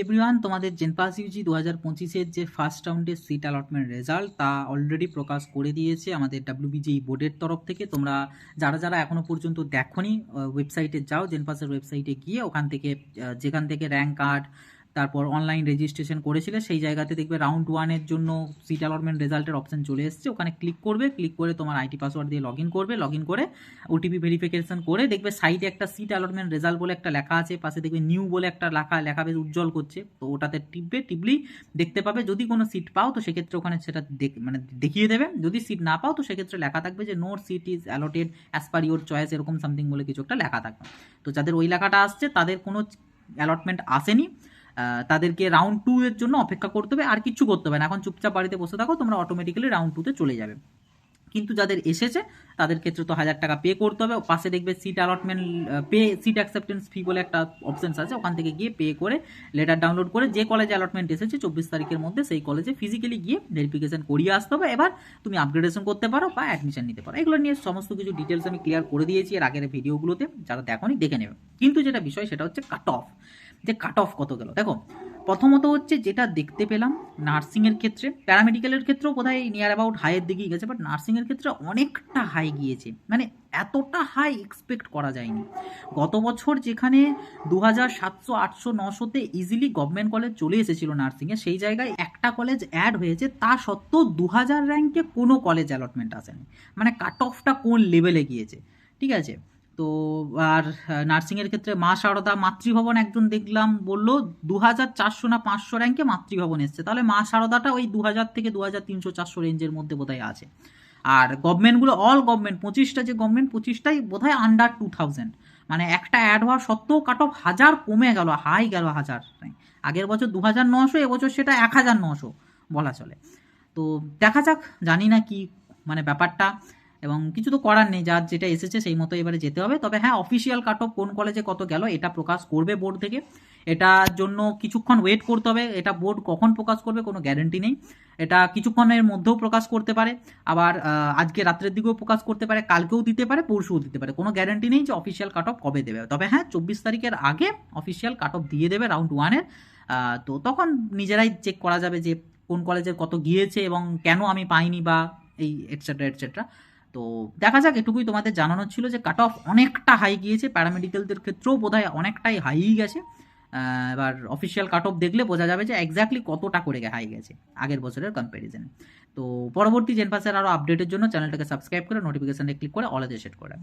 Everyone, তোমাদের জেনপাস Yuji 2025-এর যে first রাউন্ডের সিট অ্যালটমেন্ট রেজাল্ট তা অলরেডি প্রকাশ করে দিয়েছে আমাদের ডাব্লিউবিজিই বোর্ডের তরফ থেকে। তোমরা যারা এখনো পর্যন্ত দেখোনি, ওয়েবসাইটে যাও, জেনপাসের ওয়েবসাইটে গিয়ে ওখান থেকে যেখান থেকে র্যাঙ্ক কার্ড, তারপর অনলাইন রেজিস্ট্রেশন করেছিলে সেই জায়গাতে দেখবে রাউন্ড ওয়ানের জন্য সিট অ্যালটমেন্ট রেজাল্টের অপশন চলে এসেছে। ওখানে ক্লিক করবে, ক্লিক করে তোমার আইটি পাসওয়ার্ড দিয়ে লগ ইন করবে, লগ ইন করে ওটিপি ভেরিফিকেশন করে দেখবে সাইডে একটা সিট অ্যালটমেন্ট রেজাল্ট বলে একটা লেখা আছে, পাশে দেখবে নিউ বলে একটা লেখা বেশ উজ্জ্বল করছে, তো ওটাতে টিপলেই দেখতে পাবে। যদি কোনো সিট পাও তো সেক্ষেত্রে ওখানে সেটা দেখিয়ে দেবে, যদি সিট না পাও তো সেক্ষেত্রে লেখা থাকবে যে no seat is allotted as per your choice, এরকম সামথিং বলে কিছু একটা লেখা থাকবে। তো যাদের ওই লেখাটা আসছে তাদের কোনো অ্যালটমেন্ট আসেনি, তাদেরকে রাউন্ড 2 এর জন্য অপেক্ষা করতে হবে, আর কিছু করতে হবে না। এখন চুপচাপ বাড়িতে বসে থাকো, তোমরা অটোমেটিক্যালি রাউন্ড 2-তে চলে যাবে। কিন্তু যাদের এসেছে তাদের ক্ষেত্রে তো 1000 টাকা পে করতে হবে। পাশে দেখবে সিট অ্যালটমেন্ট সিট অ্যাকসেপ্টেন্স ফি বলে একটা অপশনস আছে, ওখান থেকে গিয়ে পে করে লেটার ডাউনলোড করে যে কলেজে অ্যালটমেন্ট এসেছে 24 তারিখের মধ্যে সেই কলেজে ফিজিক্যালি গিয়ে ভেরিফিকেশন করিয়ে আসতে হবে। এবার তুমি আপগ্রেডেশন করতে পারো বা অ্যাডমিশন নিতে পারো। এগুলো নিয়ে সমস্ত কিছু ডিটেলস আমি ক্লিয়ার করে দিয়েছি এর আগের ভিডিওগুলোতে, যারা দেখোনি দেখে নেবে। কিন্তু যেটা বিষয় সেটা হচ্ছে কাট অফ, যে কাট অফ কত গেল। দেখো, প্রথমত হচ্ছে যেটা দেখতে পেলাম নার্সিংয়ের ক্ষেত্রে, প্যারামেডিক্যালের ক্ষেত্রেও বোধহয় নিয়ার অ্যাবাউট হাইয়ের দিকেই গেছে, বাট নার্সিংয়ের ক্ষেত্রে অনেকটা হাই গিয়েছে, মানে এতটা হাই এক্সপেক্ট করা যায়নি। গত বছর যেখানে 2700, 800, 900-তে ইজিলি গভর্নমেন্ট কলেজ চলে এসেছিল নার্সিংয়ে, সেই জায়গায় একটা কলেজ অ্যাড হয়েছে, তা সত্ত্বেও 2000 র্যাঙ্কে কোনো কলেজ অ্যালটমেন্ট আসেনি। মানে কাট অফটা কোন লেভেলে গিয়েছে, ঠিক আছে। তো আর নার্সিংয়ের ক্ষেত্রে মা শারদা মাতৃভবন একজন দেখলাম বললো 2400 না 500 র্যাঙ্কে মাতৃভবন এসছে, তাহলে মা শারদাটা ওই 2000 থেকে 2300-400 রেঞ্জের মধ্যে বোধহয় আছে। আর গভর্নমেন্টগুলো অল গভর্নমেন্ট 25টা যে গভর্নমেন্ট 25টাই বোধহয় আন্ডার 2000, মানে একটা অ্যাড হওয়া সত্ত্বেও কাট অফ 1000 কমে গেল, হাই গেল 1000। আগের বছর 2900, এবছর সেটা 1900 বলা চলে। তো দেখা যাক, জানি না কি মানে ব্যাপারটা, এবং কিছু তো করার নেই, যার যেটা এসেছে সেই মতো এবারে যেতে হবে। তবে হ্যাঁ, অফিসিয়াল কাট অফ কোন কলেজে কত গেল এটা প্রকাশ করবে বোর্ড থেকে, এটার জন্য কিছুক্ষণ ওয়েট করতে হবে। এটা বোর্ড কখন প্রকাশ করবে কোনো গ্যারেন্টি নেই, এটা কিছুক্ষণের মধ্যেও প্রকাশ করতে পারে, আবার আজকে রাত্রের দিকেও প্রকাশ করতে পারে, কালকেও দিতে পারে, পরশুও দিতে পারে, কোনো গ্যারেন্টি নেই যে অফিসিয়াল কাট অফ কবে দেবে। তবে হ্যাঁ, 24 তারিখের আগে অফিসিয়াল কাট অফ দিয়ে দেবে রাউন্ড 1-এর। তো তখন নিজেরাই চেক করা যাবে যে কোন কলেজের কত গিয়েছে এবং কেন আমি পাইনি, বা এই এটসেট্রা এটসেট্রা। তো দেখা যাক, এটুকুই তোমাদের জানানোর ছিল যে কাট অফ অনেকটা হাই গিয়েছে, প্যারামেডিক্যালদের ক্ষেত্রেও বোধহয় অনেকটাই হাই গেছে। এবার অফিসিয়াল কাট অফ দেখলে বোঝা যাবে যে এক্স্যাক্টলি কতটা করে হাই গেছে আগের বছরের কম্প্যারিজনে। তো পরবর্তী জেনপাসের আরও আপডেটের জন্য চ্যানেলটাকে সাবস্ক্রাইব করে নোটিফিকেশানে ক্লিক করে অলে সেট করে